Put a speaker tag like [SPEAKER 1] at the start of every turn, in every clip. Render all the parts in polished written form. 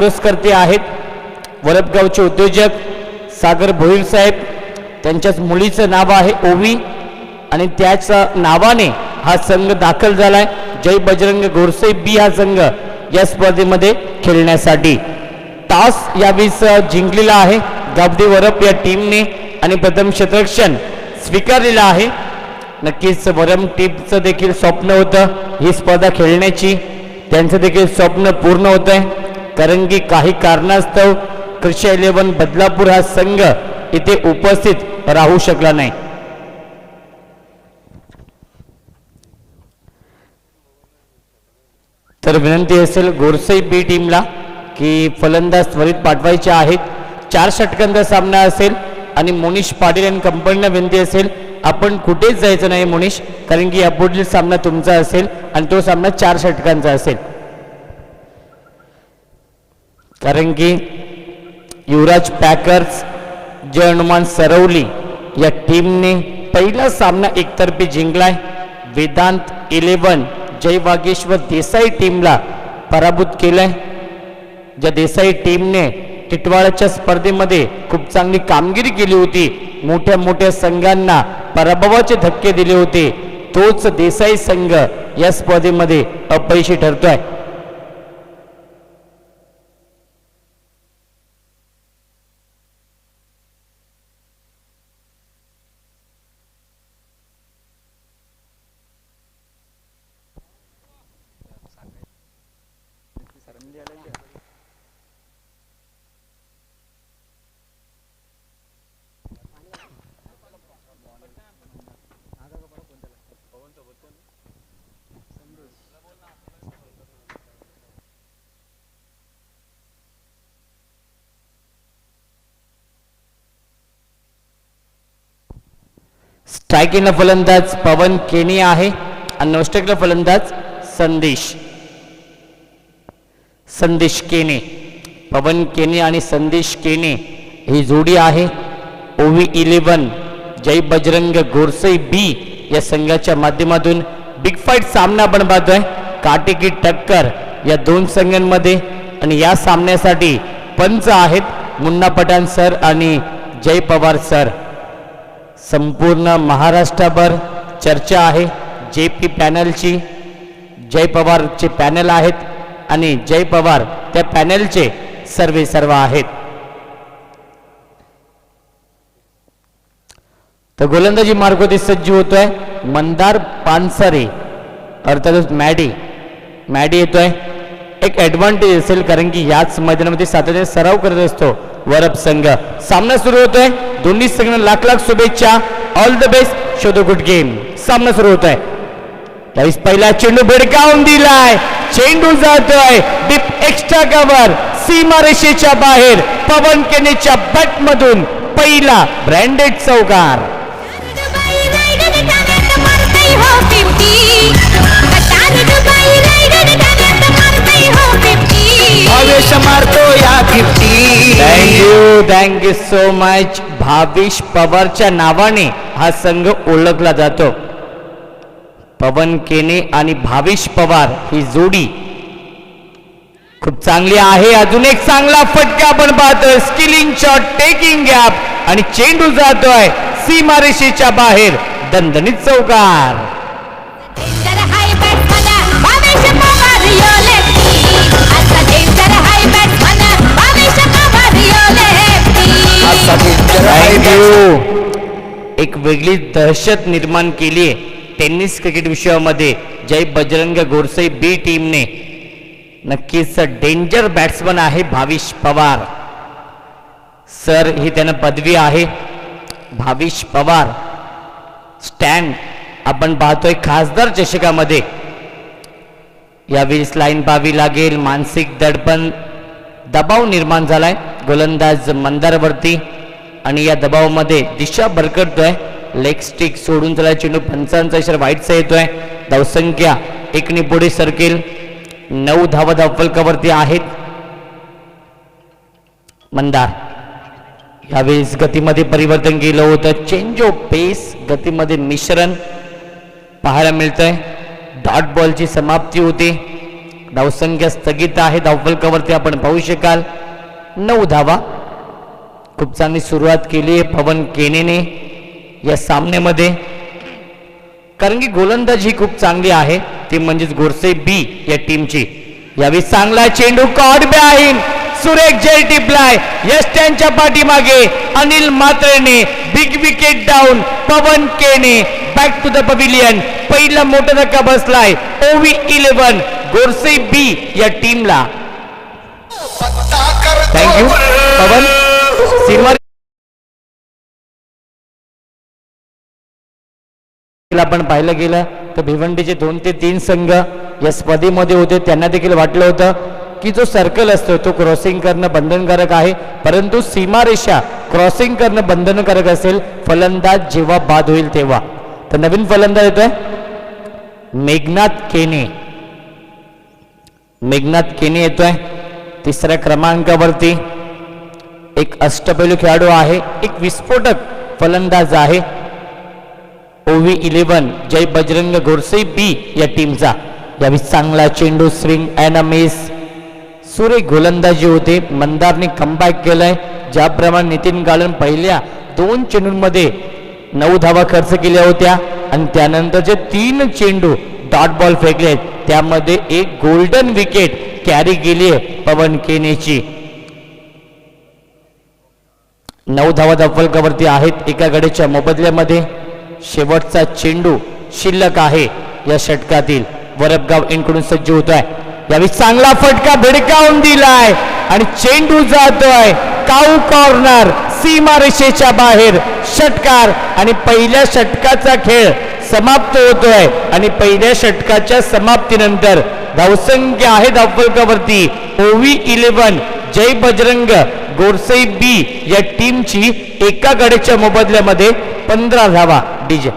[SPEAKER 1] पुरस्कर्ते आहेत वरपगावचे उद्योजक सागर भोईर साहेब. त्यांच्याच मुलीचं नाव आहे ओवी आणि त्याच नावाने हा संघ दाखल झालाय. जय बजरंग गोरसे बी हा संघ या स्पर्धेमध्ये खेळण्यासाठी टॉस यावेळीस जिंकलेला आहे गावडी वरप या टीमने आणि प्रथम क्षेत्ररक्षण स्वीकारलेला आहे. नक्कीच वरम टीमचं देखील स्वप्न होतं ही स्पर्धा खेळण्याची. त्यांचं देखील स्वप्न पूर्ण होत आहे कारण की काही कारणास्तव कृषी 11 बदलापूर हा संघ इथे उपस्थित राहू शकला नाही. तर विनंती असेल गोरसई बी टीमला की फलंदाज त्वरित पाठवायचे आहेत. 4 षटकांचा सामना असेल आणि मोनिश पाटील आणि कंपनीला विनंती असेल आपण कुठेच जायचं नाही मोनिश, कारण की यापुढील सामना तुमचा असेल आणि तो सामना 4 षटकांचा असेल. कारण की युवराज पॅकर्स जय हनुमान सरवली या टीमने पहिला सामना एकतर्फी जिंकलाय. वेदांत 11 जय वागेश्वर देसाई टीमला पराभूत केलंय. ज्या देसाई टीमने टिटवाळाच्या स्पर्धेमध्ये खूप चांगली कामगिरी केली होती, मोठ्या मोठ्या संघांना पराभवाचे धक्के दिले होते, तोच देसाई संघ या स्पर्धेमध्ये अपयशी ठरतोय. स्ट्रायकिंगला फलंदाज पवन केनी आहे आणि नॉस्ट्रायकला फलंदाज संदेश केने. पवन केने आणि संदेश केने ही जोडी आहे. ओवी 11 जय बजरंग गोरसई बी या संघाच्या माध्यमातून बिग फाईट सामना आपण पाहतोय. काटेकी टक्कर या दोन संघांमध्ये आणि या सामन्यासाठी पंच आहेत मुन्ना पठाण सर आणि जय पवार सर. संपूर्ण महाराष्ट्रभर चर्चा आहे JP पॅनलची. जय पवारचे पॅनल आहेत आणि जय पवार त्या पॅनलचे सर्व आहेत. तर गोलंदाजी मार्गोती सज्ज होतोय मंदार पानसरे अर्थातच मॅडी येतोय. एक ऍडव्हान्टेज असेल कारण की याच मैदानामध्ये सातत्याने सराव करत असतो वरप संघ. सामना सुरू होतोय. दोन्ही संघांना लाख लाख शुभेच्छा. All the best. Show the good game. सामना सुरू होतोय. त्यावेळेस पहिला चेंडू भिडकावून दिलाय. चेंडू जातोय डीप एक्स्ट्रा कव्हर सीमारेषेच्या बाहेर. पवन केनेच्या बॅट मधून पहिला ब्रँडेड चौकार. Thank you so much. भाविश पवारच्या नावाने हा संघ ओळखला जातो. पवन केने आणि भाविश पवार ही जोडी खूप चांगली आहे. अजून एक चांगला फटका आपण पाहतोय. स्किलिंग शॉट, टेकिंग गॅप आणि चेंडू जातोय सीमारेषेच्या बाहेर. दणदणीत चौकार. एक वेगळी दहशत निर्माण केली आहे टेनिस क्रिकेट विश्वामध्ये जय बजरंग गोरसई बी टीमने. नक्कीच डेंजर बॅट्समन आहे भाविश पवार सर, ही त्यांना पदवी आहे. भाविश पवार स्टँड आपण पाहतोय खासदार चषकामध्ये. यावेळी लाईन पाहावी लागेल. मानसिक दडपण दबाव निर्माण झालाय गोलंदाज मंदारवरती आणि या दबावामध्ये दिशा भरकटतोय. लेग स्टिक सोडून चला चेंडू 55 इशारा वाईटचा येतोय. धावसंख्या 1 ने पुढे सरकेल. 9 धावा धावफलकावरती आहेत. मंदार यावेळेस गतीमध्ये परिवर्तन केलं होतं. चेंज ऑफ पेस गतीमध्ये मिश्रण पाहायला मिळतंय. डॉट बॉलची समाप्ती होते धावसंख्या स्थगित आहे. धावफलकावरती आपण पाहू शकाल 9 धावा. खूप चांगली सुरुवात केली आहे पवन केनेने या सामन्यामध्ये, कारण की गोलंदाजी खूप चांगली आहे ती म्हणजेच गोरसे बी या टीमची. यावेळी चांगला चेंडू कॉट बाहेर, सुरेख जेल टिपलाय यश त्यांच्या पाठीमागे. अनिल मात्रेने बिग विकेट डाऊन. पवन केने बॅक टू द पविलियन. पहिला मोठा धक्का बसलाय OV11 गोरसे बी या टीमला. थँक्यू पवन. सीमा आपण पाहिलं गेलं तर भिवंडीचे 2 ते 3 संघ या स्पर्धेमध्ये होते. त्यांना देखील वाटलं होतं की जो सर्कल असतो तो क्रॉसिंग करणं बंधनकारक आहे, परंतु सीमारेषा क्रॉसिंग करणं बंधनकारक असेल फलंदाज जेव्हा बाद होईल तेव्हा. तर नवीन फलंदाज येतोय मेघनाथ केने. मेघनाथ केने येतोय 3ऱ्या क्रमांकावरती. एक अष्टपैलू खेळाडू आहे, एक विस्फोटक फलंदाज आहे. OV11 जय बजरंग गोरसे बी या टीमचा. यावेळी चांगला चेंडू स्विंग अँड अ मिस. सुरेख गोलंदाजी होते. मंदारने कमबॅक केलाय. ज्याप्रमाणे नितीन गालन पहिल्या 2 चेंडूंमध्ये 9 धावा खर्च केल्या होत्या आणि त्यानंतरचे 3 चेंडू डॉट बॉल फेकले, त्यामध्ये एक गोल्डन विकेट कॅरी केली आहे पवन केनेची. 9 धावा धावफलकावरती आहेत एका गडीच्या मोबदल्यामध्ये. शेवटचा चेंडू शिल्लक आहे या षटकातील. वरपगाव इनकडून सज्ज होतोय. यावेळी चांगला फटका भिडकावून दिलाय आणि चेंडू जातोय काऊ कॉर्नर सीमारेषेच्या बाहेर. षटकार आणि पहिल्या षटकाचा खेळ समाप्त होतोय आणि पहिल्या षटकाच्या समाप्तीनंतर धावसंख्या आहे धावफलकावरती OV11 जय बजरंग गोरसे बी या टीमची एका गड्याच्या मोबदल्यामध्ये 15 धावा. डीजे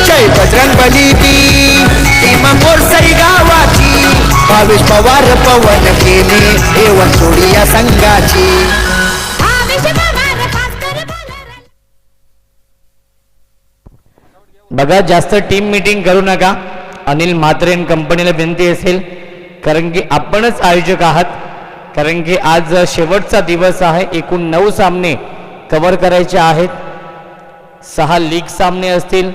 [SPEAKER 2] जय बजरंग बली टीम मोरसई गावाची. भावेश पवार पवन केने एवं जोडी या संघाची.
[SPEAKER 1] बघा जास्त टीम मीटिंग करू नका. अनिल म्हात्रे कंपनीला विनंती असेल, कारण की आपणच आयोजक आहात, कारण की आज शेवटचा दिवस आहे. एकूण 9 सामने कव्हर करायचे आहेत. 6 लीग सामने असतील.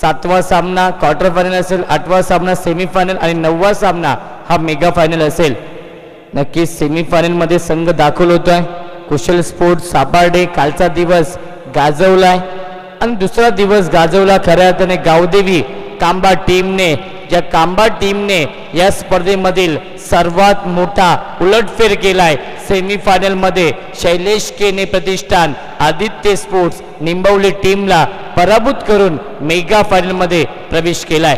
[SPEAKER 1] 7वा सामना क्वार्टर फायनल असेल, 8वा सामना सेमीफायनल आणि 9वा सामना हा मेगा फायनल असेल. नक्कीच सेमीफायनलमध्ये संघ दाखल होतोय कुशल स्पोर्ट्स सापार्डे. कालचा दिवस गाजवलाय आणि दुसरा दिवस गाजवला खऱ्या अर्थाने गावदेवी कांबा टीमने. ज्या कांबा टीमने या स्पर्धेमधील सर्वात मोठा उलटफेर केलाय. सेमीफायनलमध्ये शैलेश केने प्रतिष्ठान आदित्य स्पोर्ट्स निंबवली टीमला पराभूत करून मेगा फायनलमध्ये प्रवेश केलाय.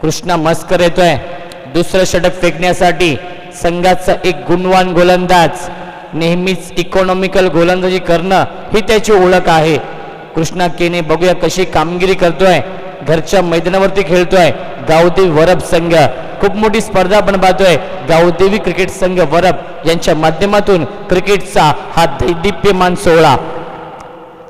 [SPEAKER 1] कृष्णा मस्कर येतोय दुसरं षटक फेकण्यासाठी. संघाचा एक गुणवान गोलंदाज, नेहमीच इकॉनॉमिकल गोलंदाजी करणं ही त्याची ओळख आहे. कृष्णा केने बघूया कशी कामगिरी करतोय. घरच्या मैदानावरती खेळतोय. गावदेवी वरप संघ खूप मोठी स्पर्धा आपण पाहतोय. गावदेवी क्रिकेट संघ वरप यांच्या माध्यमातून क्रिकेटचा हा दैदिप्यमान सोहळा.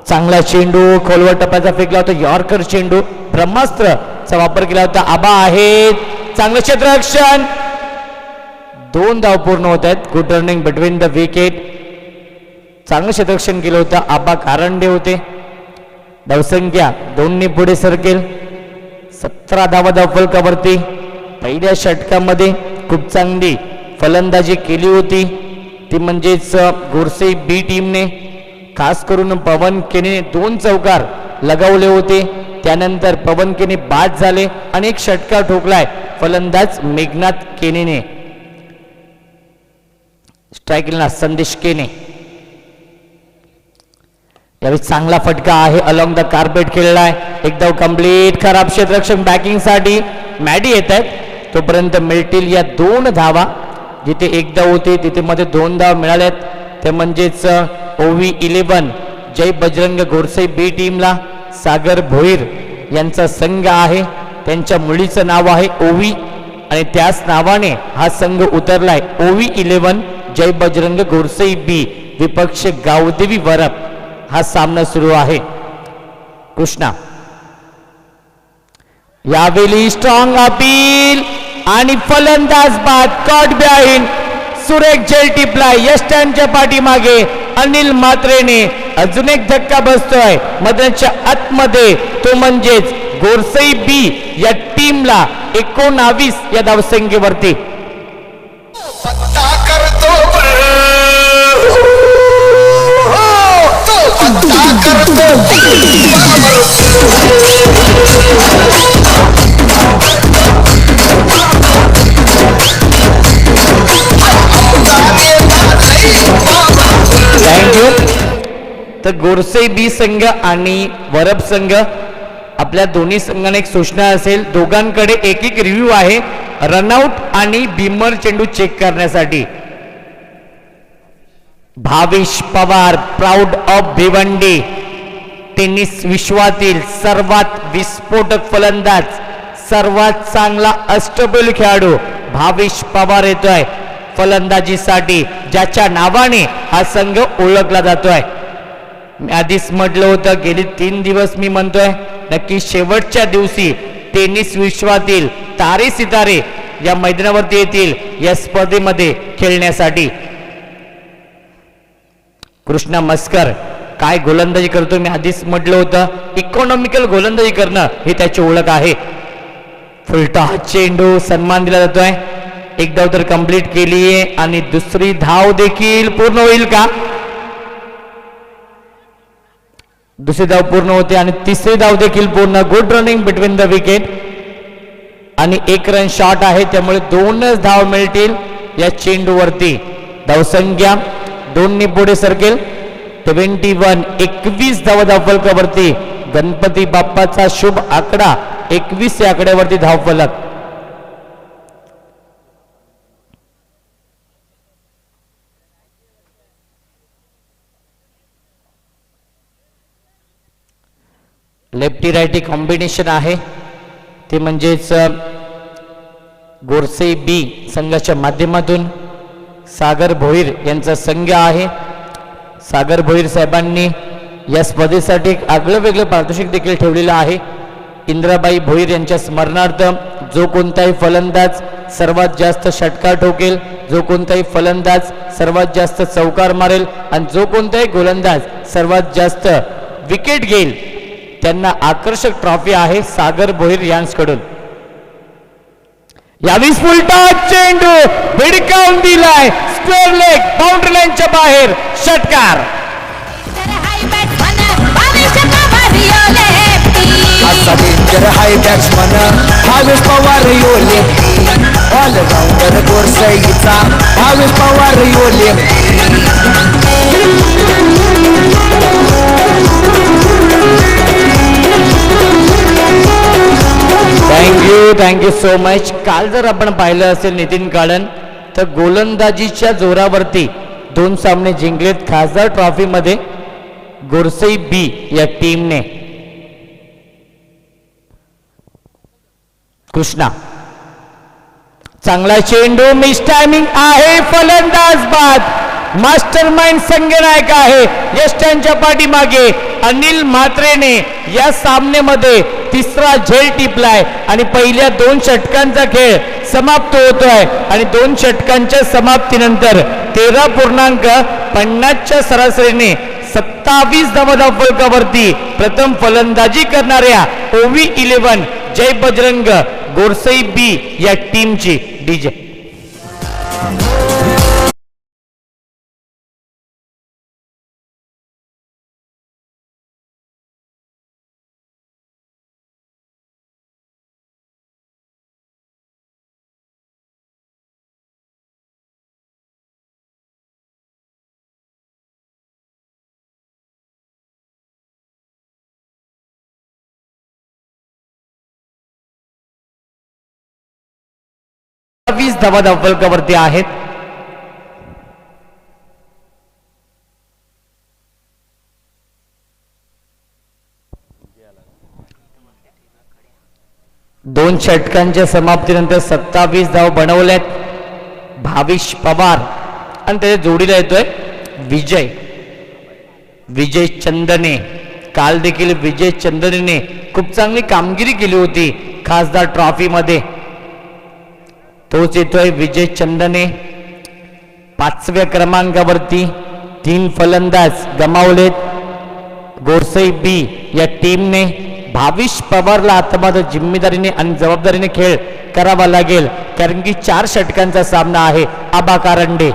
[SPEAKER 1] चांगला चेंडू खोलवर टप्प्याचा फेकला होता. यॉर्कर चेंडू ब्रह्मास्त्रचा वापर केला होता. आबा आहेत. चांगलं क्षेत्ररक्षण. 2 धाव पूर्ण होत आहेत. Good running between the wicket. चांगलं क्षेत्ररक्षण केलं होतं. आबा कारंडे होते. धावसंख्या 2 पुढे सरकेल. 17 धावा धावफलकावरती. पहिल्या षटकामध्ये खूप चांगली फलंदाजी केली होती ती म्हणजेच गोरसे बी टीमने. खास करून पवन केने 2 चौकार लगावले होते. त्यानंतर पवन केने बाद झाले आणि एक षटकार ठोकलाय फलंदाज मेघनाथ केनेने. स्ट्राईकला संदेश केने. यावेळी चांगला फटका आहे. अलॉंग द कार्पेट खेळलाय. एक धाव कंप्लीट. खराब क्षेत्ररक्षण बॅकिंग साठी मॅडी येत आहेत. तोपर्यंत मिळतील या 2 धावा. जिथे 1 धाव होते तिथे मध्ये 2 धाव मिळाल्यात. ते म्हणजेच OV11 जय बजरंग गोरसे बी टीमला सागर भोईर यांचा संघ आहे. त्यांच्या मुलीचं नाव आहे ओवी आणि त्याच नावाने हा संघ उतरलाय. OV11 जय बजरंग गोरसे बी विपक्ष गावदेवी वरप हा सामना सुरू आहे. कृष्णा यावेळी स्ट्रॉंग अपील आणि फलंदाज बाद कॉट बिहाइंड. सुरेख झेल टिपलाय यष्टांच्या पाठीमागे. अनिल म्हात्रेने अजून एक धक्का बसतोय मैदानाच्या आतमध्ये, तो म्हणजेच गोरसई बी या टीमला 19 या धावसंख्येवरती.
[SPEAKER 2] पत्ता करतो तो पत्ता करतो.
[SPEAKER 1] थँक्यू. तर गोरसई बी संघ आणि वरब संघ आपल्या दोन्ही संघांना एक सूचना असेल, दोघांकडे एक एक रिव्ह्यू आहे रनआउट आणि बिमर चेंडू चेक करण्यासाठी. Bhavesh Pawar proud of Bhiwandi, tennis विश्वातील सर्वात विस्फोटक फलंदाज, सर्वात चांगला अष्टपैलू खेळाडू भावेश पवार येतोय फलंदाजीसाठी, ज्याच्या नावाने हा संघ ओळखला जातोय. मी आधीच म्हटलं होतं गेली 3 दिवस मी म्हणतोय नक्की शेवटच्या दिवशी टेनिस विश्वातील तारे सितारे या मैदानावरती येतील या स्पर्धेमध्ये खेळण्यासाठी. कृष्णा मस्कर काय गोलंदाजी करतो, मी आधीच म्हटलं होतं इकॉनॉमिकल गोलंदाजी करणं ही त्याची ओळख आहे. फुलटा चेंडू सन्मान दिला जातोय. एक धाव तर कंप्लीट केली आहे आणि दुसरी धाव देखील पूर्ण होईल का? दुसरी धाव पूर्ण होते आणि तिसरी धाव देखील पूर्ण. Good running between the wicket आणि 1 रन शॉट आहे, त्यामुळे 2च धाव मिळतील या चेंडूवरती. धावसंख्या 2 पुढे सरकेल. 21 धाव फलकावरती. गणपती बाप्पाचा शुभ आकडा 21 या आकड्यावरती धावफलक. लेफ्टी रायटी कॉम्बिनेशन आहे, ते म्हणजेच गोरसे बी संघाच्या माध्यमातून सागर भोईर यांचा संघ आहे. सागर भोईर साहेबांनी या स्पर्धेसाठी एक आगळं वेगळं पारितोषिक देखील ठेवलेलं आहे. इंद्राबाई भोईर यांच्या स्मरणार्थ जो कोणताही फलंदाज सर्वात जास्त षटकार ठोकेल, जो कोणताही फलंदाज सर्वात जास्त चौकार मारेल आणि जो कोणताही गोलंदाज सर्वात जास्त विकेट घेईल त्यांना आकर्षक ट्रॉफी आहे सागर भोईर यांच्याकडून. यावेळी फुलटा चेंडू भिडकावून दिलाय स्क्वेअर लेग बाउंड्री लाईनच्या बाहेर. षटकार.
[SPEAKER 2] असा डेंजर हाय बॅट्समन भावेश पवार यो लेफ्टी. ऑलराऊंडर गोरसईचा भावेश पवार यो लेफ्टी.
[SPEAKER 1] Thank you so much. काल जर आपण पाहिलं असेल नितीन काळन तर गोलंदाजीच्या जोरावरती 2 सामने जिंकलेत खासदार ट्रॉफीमध्ये गोरसई बी या टीमने. कृष्णा चांगला चेंडू, मिस टायमिंग आहे, फलंदाज बाद. मास्टरमाइंड संघनायक आहे यष्टांच्या पाठीमागे. अनिल म्हात्रेने या सामन्यामध्ये 3रा झेल टिपलाय आणि पहिल्या 2 षटकांचा खेळ समाप्त होतोय आणि 2 षटकांच्या समाप्तीनंतर 13.50च्या सरासरीने 27 धावा फलकावरती प्रथम फलंदाजी करणाऱ्या ओवी 11 जय बजरंग गोरसई बी या टीमची डीजे. धावा फलकावरती आहेत. दोन षटकांच्या समाप्तीनंतर 27 धाव बनवल्यात भावेश पवार आणि त्याच्या जोडीला येतोय विजय चंदने. काल देखील विजय चंदनेने खूप चांगली कामगिरी केली होती खासदार ट्रॉफी मध्ये. तोच येतोय विजय चंदने. 5व्या क्रमांकावरती 3 फलंदाज गमावलेत गोरसई बी या टीमने. भाविश पवारला आता मात्र जिम्मेदारीने आणि जबाबदारीने खेळ करावा लागेल, कारण की 4 षटकांचा सामना आहे. आबा कारंडे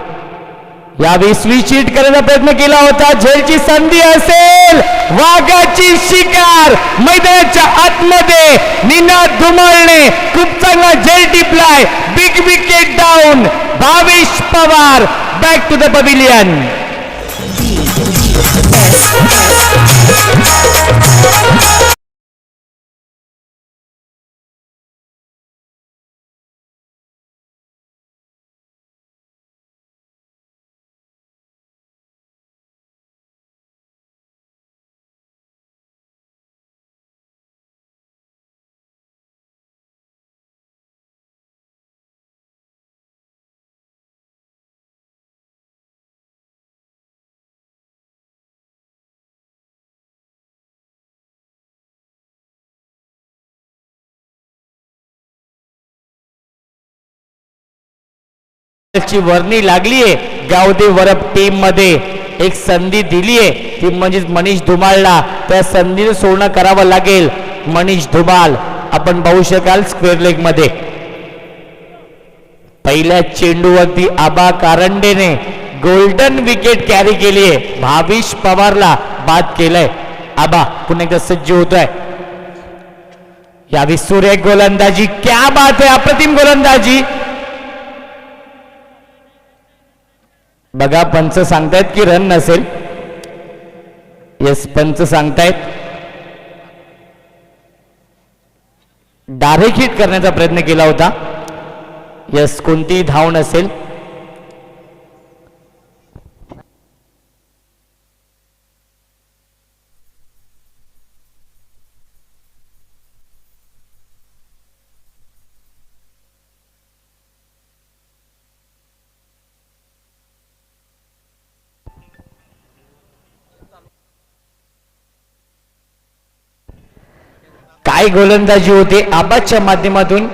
[SPEAKER 1] यावेळी स्विच हिट करण्याचा प्रयत्न केला होता. झेलची संधी असेल, वाघाची शिकार मैदानाच्या आतमध्ये. निनाद धुमाळने खूप चांगला झेल टिपलाय. Big wicket down. Bhavish Pawar back to the pavilion. ची वर्णी लागलीये गावदेव वरप टीम मध्ये. एक संधी दिलीये ती म्हणजे मनीष धुमाळला. त्या संधीचं सोडणं करावं लागेल. मनीष धुमाळ आपण पाहू शकाल स्क्वेअर लेग मध्ये. पहिल्या चेंडूवरती आबा कारंडेने गोल्डन विकेट कॅरी केली आहे. भाविश पवारला बाद केलंय. आबा पुन्हा एकदा सज्ज होतोय. यावी सूर्य गोलंदाजी. क्या बात आहे, अप्रतिम गोलंदाजी. बघा पंच सांगतायत की रन नसेल. यस, पंच सांगतायत डायरेक्ट हिट करण्याचा प्रयत्न केला होता. यस, कोणतीही धाव नसेल. काय गोलंदाजी होते. आबाच्या माध्यमातून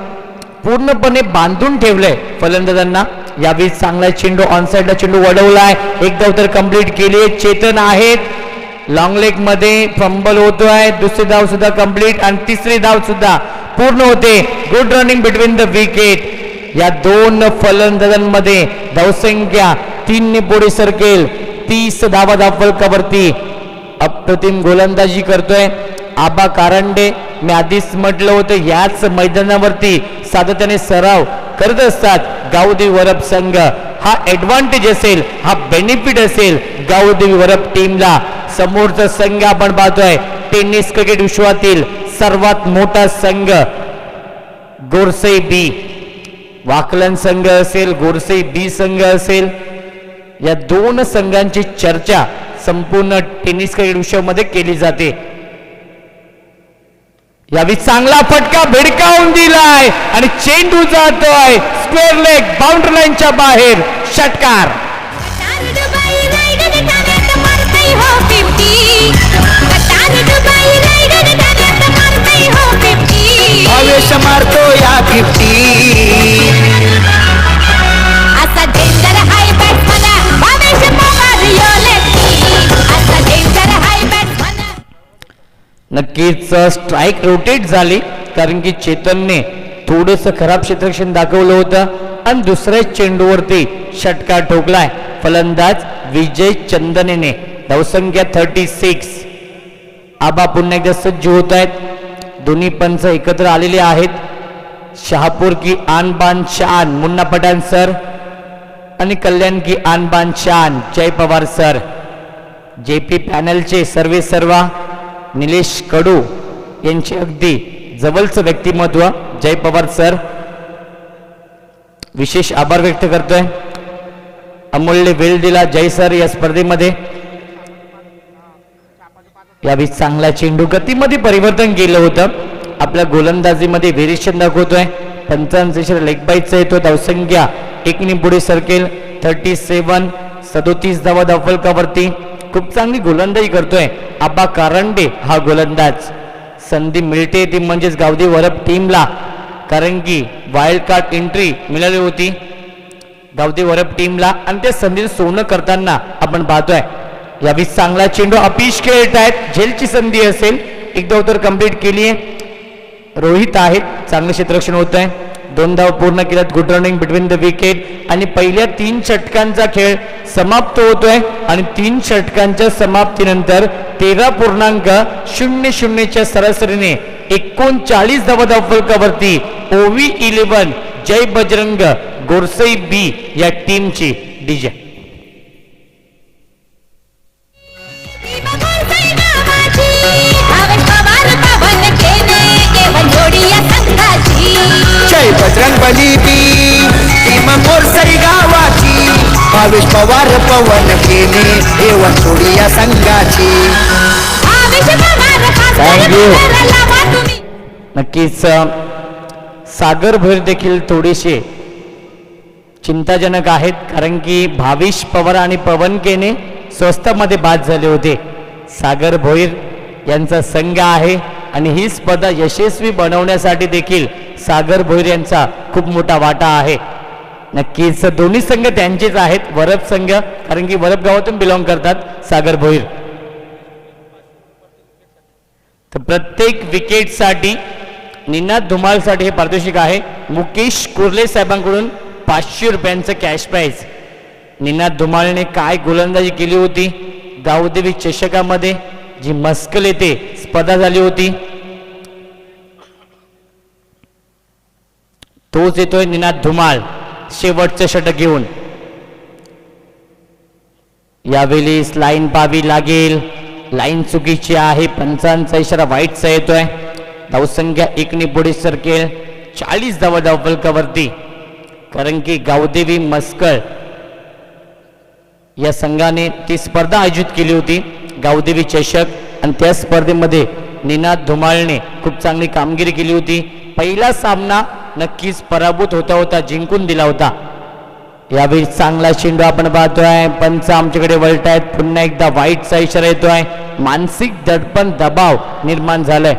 [SPEAKER 1] पूर्णपणे बांधून ठेवलंय फलंदाजांना. यावेळी चांगला चेंडू ऑन साइडला चेंडू वळवलाय. एक धाव तर कंप्लीट केली. चेतन आहेत लॉंग लेग मध्ये. फंबल होतोय. दुसरी धाव सुद्धा कंप्लीट आणि तिसरी धाव सुद्धा पूर्ण होते. Good running between the wicket. या 2 फलंदाजांमध्ये धावसंख्या 3 ने पुढे सरकेल. 30 धावा धावफलकावरती. अप्रतिम गोलंदाजी करतोय आबा कारंडे. मी आधीच म्हटलं होतं याच मैदानावरती सातत्याने सराव करत असतात गावदेवी वरप संघ. हा ऍडव्हान्टेज असेल, हा बेनिफिट असेल गावदेवी वरप टीमला. समोरचा संघ आपण पाहतोय टेनिस क्रिकेट विश्वातील सर्वात मोठा संघ गोरसई बी. वाकलन संघ असेल, गोरसई बी संघ असेल, या 2 संघांची चर्चा संपूर्ण टेनिस क्रिकेट विश्वामध्ये केली जाते. यावेळी चांगला फटका भिडकावून दिलाय आणि चेंडू जातोय स्क्वेअर लेग बाउंड्री लाईनच्या बाहेर. षटकार.
[SPEAKER 2] आवेश मारतो या 50.
[SPEAKER 3] असा डेंजर हाय बॅट्समन भावेश पवार यो लेफ्टी. असा डेंजर हाय बॅट्समन.
[SPEAKER 1] नक्कीच स्ट्राईक रोटेट झाली, कारण की चेतनने थोडंसं खराब क्षेत्ररक्षण दाखवलं होतं आणि दुसऱ्या चेंडूवरती षटकार ठोकलाय फलंदाज विजय चंदनेने. धावसंख्या 36. आबा पुन्हा एकदा सज्ज होत आहेत. दोन्ही पंच एकत्र आलेले आहेत. शहापूर की आन बान शान मुन्ना पठाण सर आणि कल्याण की आन बान शान जय पवार सर. जेपी पॅनलचे सर्वे सर्वा निलेश कडू यांचे अगदी जवळचं व्यक्तिमत्व जय पवार सर. विशेष आभार व्यक्त करतोय. अमूल्य वेळ दिला जय सर या स्पर्धेमध्ये. यावेळी चांगला चेंडू गतीमध्ये परिवर्तन केलं होतं. आपल्या गोलंदाजीमध्ये व्हेरिएशन दाखवतोय. 85 लेग बाईचा येतो. धावसंख्या 1 ने पुढे सरकेल. 37. 37 धावा धावफलकावरती. खूप चांगली गोलंदाजी करतोय आबा कारंडे हा गोलंदाज. संधी मिळते ती म्हणजेच गावदेवी वरप टीमला, कारण की वाईल्ड कार्ड एंट्री मिळाली होती गावदेवी वरप टीमला आणि त्या संधी सोनं करताना आपण पाहतोय. यावेळी चांगला चेंडू अपीश खेळत आहेत, झेलची संधी असेल, एकदा उत्तर कंप्लीट केली आहे. रोहित आहेत, चांगलं क्षेत्ररक्षण होत आहे, 2 धाव पूर्ण केल्यात. Good running between the wicket आणि पहिल्या 3 षटकांचा खेळ समाप्त होतोय आणि 3 षटकांच्या समाप्तीनंतर 13.00च्या सरासरीने 39 धावा धावफलकावरती ओवी 11 जय बजरंग गोरसई बी या टीमची डीजे.
[SPEAKER 2] जय बजरंग बली बी टीम मोरसई गावाची, भावेश पवार पवन केने एवं सोडी या संघाची.
[SPEAKER 1] नक्कीच सागर भोईर देखील थोडेसे चिंताजनक आहेत, कारण की भाविश पवार आणि पवन केने स्वस्तामध्ये बाद झाले होते. सागर भोईर यांचा संघ आहे आणि ही स्पर्धा यशस्वी बनवण्यासाठी देखील सागर भोईर यांचा खूप मोठा वाटा आहे. नक्कीच दोन्ही संघ त्यांचेच आहेत, वरप संघ, कारण की वरप गावातून बिलॉंग करतात सागर भोईर. तर प्रत्येक विकेटसाठी निनाद धुमाळसाठी हे पारितोषिक आहे. मुकेश कुर्ले साहेबांकडून 500 रुपयांचं कॅश प्राइज. निनाद धुमाळने काय गोलंदाजी केली होती गावदेवी चषकामध्ये, जी मस्कल येथे स्पर्धा झाली होती. तोच येतोय निनाद धुमाळ शेवटचं षटक घेऊन. यावेळी लाईन पाहावी लागेल, लाईन चुकीची आहे, पंचांचा इशारा वाईटचा येतोय. धावसंख्या 1 पुढे सरकेल 40 धावा धावफलकावरती, कारण की गावदेवी मस्कळ या संघाने ती स्पर्धा आयोजित केली होती गावदेवी चषक, आणि त्या स्पर्धेमध्ये निनाद धुमाळने खूप चांगली कामगिरी केली होती. पहिला सामना नक्कीच पराभूत होता होता जिंकून दिला होता. यावेळी चांगला चेंडू आपण पाहतोय, पंच आमच्याकडे वळत आहेत, पुन्हा एकदा वाईटचा इशारा येतोय. मानसिक दडपण दबाव निर्माण झालाय.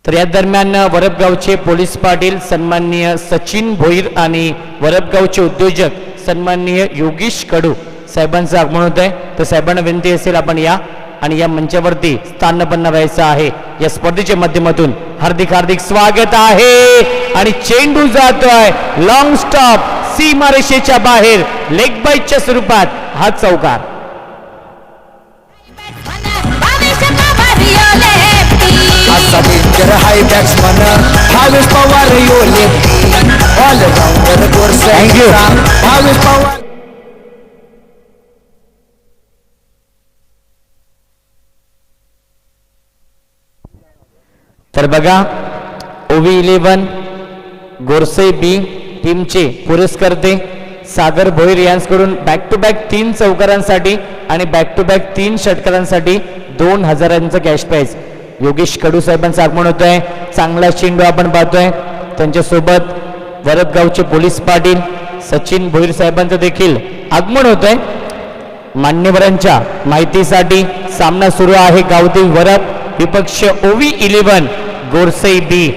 [SPEAKER 1] तर या दरम्यान वरपगावचे पोलीस पाटील सन्माननीय सचिन भोईर आणि वरपगावचे उद्योजक सन्माननीय योगेश कडू साहेबांचं आगमन होत आहे. तर साहेबांना विनंती असेल आपण या आणि या मंचावरती स्थानपन्न व्हायचं आहे. या स्पर्धेच्या माध्यमातून हार्दिक हार्दिक स्वागत आहे. आणि चेंडू जातोय लॉंग स्टॉप सीमारेषेच्या बाहेर, लेग बाईटच्या स्वरूपात हा चौकार.
[SPEAKER 2] असा डेंजर हाय बॅट्समन भावेश पवार यो लेफ्टी, ऑलराऊंडर गोरसई भावेश पवार.
[SPEAKER 1] तर बघा ओवी 11 गोरसई बी टीमचे पुरस्कर्ते सागर भोईर यांच्याकडून बॅक टू बॅक 3 चौकारांसाठी आणि बॅक टू बॅक 3 षटकारांसाठी 2000चं कॅश प्राइज. योगेश कडू साहेबांचं आगमन होत आहे. चांगला चेंडू आपण पाहतोय. त्यांच्यासोबत वरपगावचे पोलीस पाटील सचिन भोईर साहेबांचं देखील आगमन होत आहे. मान्यवरांच्या माहितीसाठी सामना सुरू आहे गावदेवी वरप विपक्ष ओवी 11 गोरसई बी.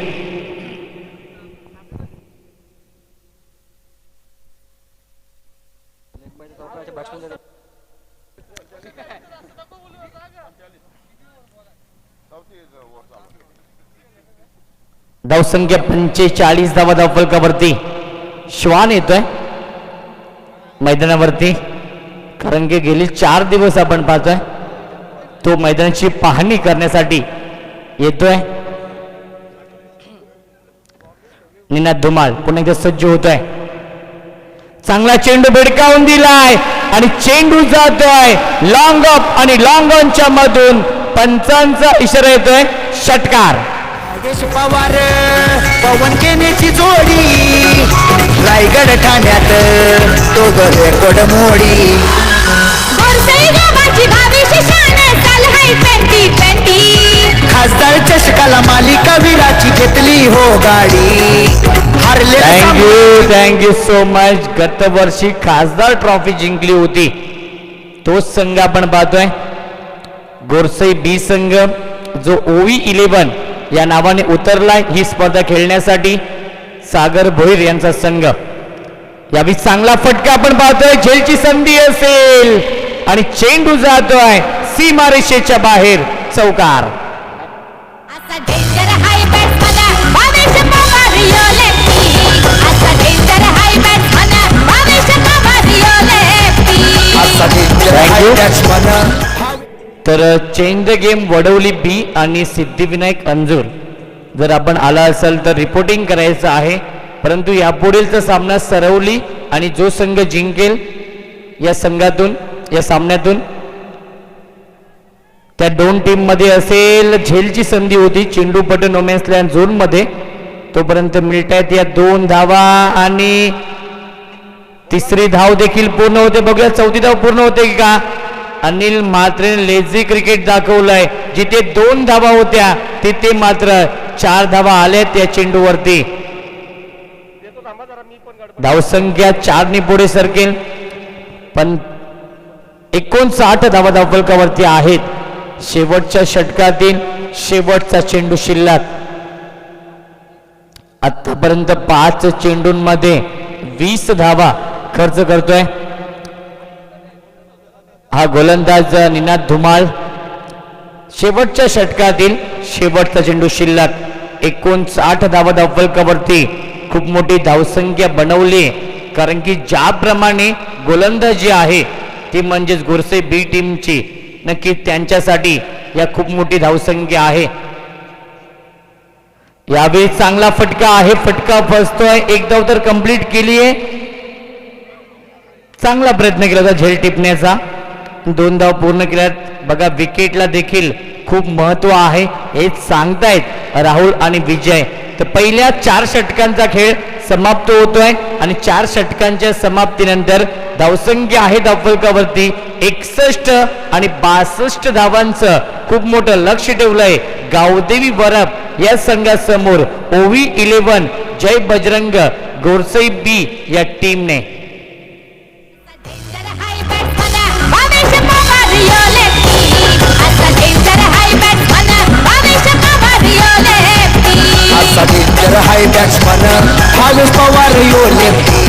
[SPEAKER 1] धावसंख्या 45 धावा धावफलकावरती. श्वान येतोय मैदानावरती, कारण की गेली 4 दिवस आपण पाहतोय तो मैदानाची पाहणी करण्यासाठी येतोय. निनाद धुमाळ पुन्हा एकदा सज्ज होतोय. चांगला चेंडू भिडकावून दिलाय आणि चेंडू जातोय लॉंग अप आणि लॉंग ऑनच्या मधून पंचांचा इशारा येतोय षटकार.
[SPEAKER 2] भावेश पवार पवन केनेची जोडी, रायगड ठाण्यात तो रेकॉर्ड मोडी. खासदार चषकाला मालिका वीराची घेतली हो गाडी. हारले
[SPEAKER 1] थँक्यू सो मच. गतवर्षी खासदार ट्रॉफी जिंकली होती तोच संघ आपण पाहतोय. गोरसई बी संघ जो ओवी 11 या नावाने उतरलाय ही स्पर्धा खेळण्यासाठी. सागर भोईर यांचा संघ. यावेळी चांगला फटका आपण पाहतोय. झेलची संधी असेल आणि चेंडू जातोय सीमारेषेच्या बाहेर. चौकार.
[SPEAKER 3] असा डेंजर हाय बॅट्समन भावेश पवार यो लेफ्टी. असा डेंजर हाय बॅट्समन भावेश पवार यो लेफ्टी.
[SPEAKER 2] असा danger
[SPEAKER 1] Thank
[SPEAKER 2] high
[SPEAKER 1] you.
[SPEAKER 2] Batsman
[SPEAKER 1] तर चेंज द गेम वडवली बी आणि सिद्धिविनायक अंजूर. जर आपण आला असाल तर रिपोर्टिंग करायचं आहे. परंतु यापुढीलचा सामना सरवली आणि जो संघ जिंकेल या संघातून या सामन्यातून त्या दोन टीम मध्ये असेल. झेलची संधी होती चेंडू पट नो मॅन्स लँड झोन मध्ये. तोपर्यंत मिळतायत या 2 धावा आणि तिसरी धाव देखील पूर्ण होते. बघूया चौथी धाव पूर्ण होते की का. अनिल म्हात्रेने लेझी क्रिकेट दाखवलंय. जिथे 2 धावा होत्या तिथे मात्र 4 धावा आल्या त्या चेंडूवरती. धावसंख्या 4 ने पुढे सरकेल पण 59 धावा धावफलकावरती आहेत. शेवटच्या षटकातील शेवटचा चेंडू शिल्लक. आतापर्यंत 5 चेंडूंमध्ये 20 धावा खर्च करतोय हा गोलंदाज निनाद धुमाळ. शेवटच्या षटकातील शेवटचा चेंडू शिल्लक. 59 धावा धावफलकावरती खूप मोठी धावसंख्या बनवली. कारण की ज्याप्रमाणे गोलंदाजी आहे ती म्हणजेच गोरसे बी टीमची नक्की त्यांच्यासाठी या खूप मोठी धावसंख्या आहे. यावेळी चांगला फटका आहे. फटका फसतोय. एक धाव तर कंप्लीट केली आहे. चांगला प्रयत्न केला होता झेल टिपण्याचा. 2 धाव पूर्ण केल्यात. बघा विकेटला देखील खूप महत्व आहे हे सांगतायत राहुल आणि विजय. तर पहिल्या 4 षटकांचा खेळ समाप्त होतोय आणि 4 षटकांच्या समाप्तीनंतर धावसंख्या आहे धावफलकावरती 61 आणि 62 धावांचं खूप मोठं लक्ष ठेवलंय गावदेवी वरप या संघासमोर. ओवी 11 जय बजरंग गोरसई बी या टीमने.
[SPEAKER 3] डेंजर हाय बॅट्समन भावेश पवार यो लेफ्टी. असा डेंजर हाय बॅट्समन भावेश पवार यो लेफ्टी.
[SPEAKER 2] असा डेंजर हाय बॅट्समन भावेश पवार यो लेफ्टी.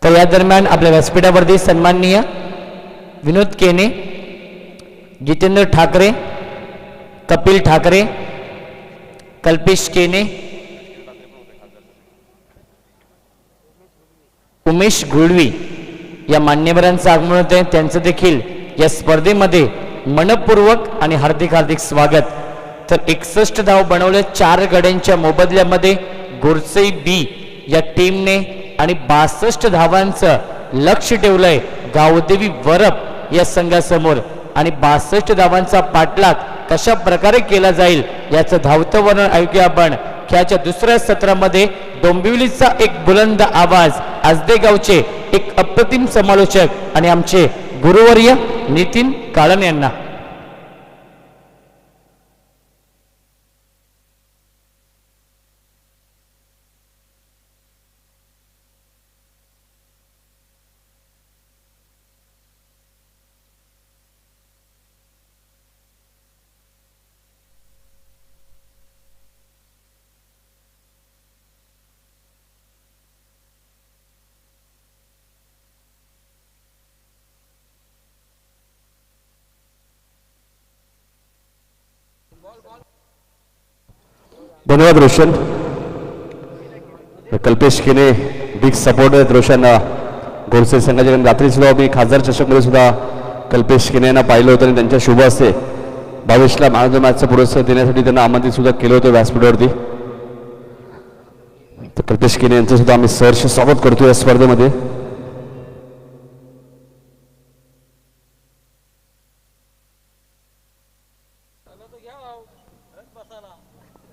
[SPEAKER 1] तर या दरम्यान आपल्या व्यासपीठावरती सन्माननीय विनोद केने, जितेंद्र ठाकरे, कपिल ठाकरे, कल्पेश केने, उमेश गुळवी या मान्यवरांचं आगमन होत आहे. त्यांचं देखील या स्पर्धेमध्ये मनपूर्वक आणि हार्दिक हार्दिक स्वागत. तर 61 धाव बनवले 4 गड्यांच्या मोबदल्यामध्ये गोरसई बी या टीमने आणि 62 धावांचं लक्ष ठेवलंय गावदेवी वरप या संघासमोर. आणि 62 धावांचा पाठलाग कशा प्रकारे केला जाईल याचं धावतं वर्णन ऐकूया आपण. खेळाच्या दुसऱ्या सत्रामध्ये डोंबिवलीचा एक बुलंद आवाज, आजदेगावचे एक अप्रतिम समालोचक आणि आमचे गुरुवर्य नितीन काळन यांना.
[SPEAKER 4] धन्यवाद रोशन. कल्पेश केने बिग सपोर्ट आहेत रोशन गोरसे संघाच्या. रात्री सुद्धा मी खासदार चषकमध्ये सुद्धा कल्पेश केने यांना पाहिलं होतं आणि त्यांच्या शुभ हस्ते 22ला मॅन ऑफ द मॅचचा पुरस्कार देण्यासाठी त्यांना आमंत्रित सुद्धा केलं होतं व्यासपीठावरती. तर कल्पेश केने यांचं सुद्धा आम्ही सहर्ष स्वागत करतो या स्पर्धेमध्ये.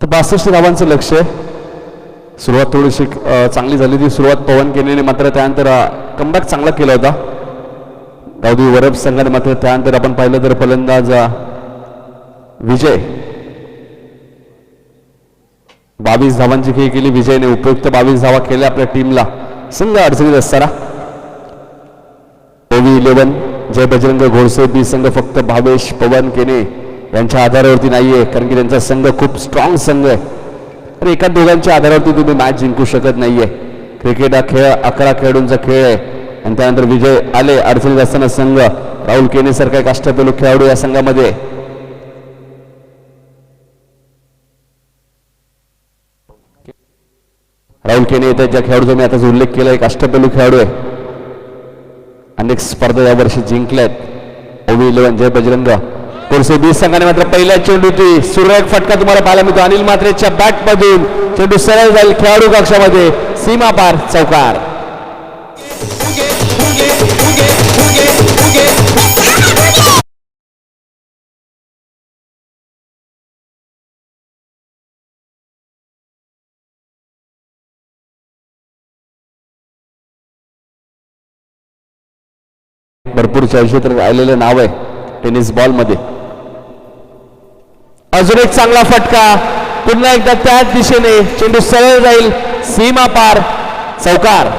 [SPEAKER 4] तर 62 धावांचं लक्ष आहे. सुरुवात थोडीशी चांगली झाली ती सुरुवात पवन केनेने मात्र त्यानंतर कमबॅक चांगला केला होता. गावदेवी वरप संघाने मात्र त्यानंतर आपण पाहिलं तर फलंदाज विजय 22 धावांची खेळी केली. विजयने उपयुक्त 22 धावा केल्या आपल्या टीमला संघ अडचणीत असताना. ओव्ही 11 जय बजरंग घोडसे बी संघ फक्त भावेश पवन केने यांच्या आधारावरती नाहीये, कारण की त्यांचा संघ खूप स्ट्रॉंग संघ आहे आणि एका दोघांच्या आधारावरती तुम्ही मॅच जिंकू शकत नाहीये. क्रिकेट हा खेळ 11 खेळाडूंचा खेळ आहे आणि त्यानंतर विजय आले अडचणीत असताना संघ राहुल केने सारखा एक अष्टपैलू खेळाडू या संघामध्ये. राहुल केने येतात ज्या खेळाडूचा मी आता उल्लेख केला, एक अष्टपैलू खेळाडू आहे. अनेक स्पर्धा यावर्षी जिंकल्यात. ओव्ही 11 जय बजरंग घोडसे बी संघाने मात्र पहिल्या चेंडूची सुरेख फटका तुम्हाला पाहायला मिळतो. अनिल म्हात्रेच्या बॅट मधून चेंडू सरळ जाईल खेळाडू कक्षामध्ये, सीमा पार चौकार. भरपूर चर्चेत राहिलेलं नाव आहे टेनिस बॉल मध्ये. अजून एक चांगला फटका, पुन्हा एकदा त्याच दिशेने चेंडू सरळ जाईल सीमा पार चौकार.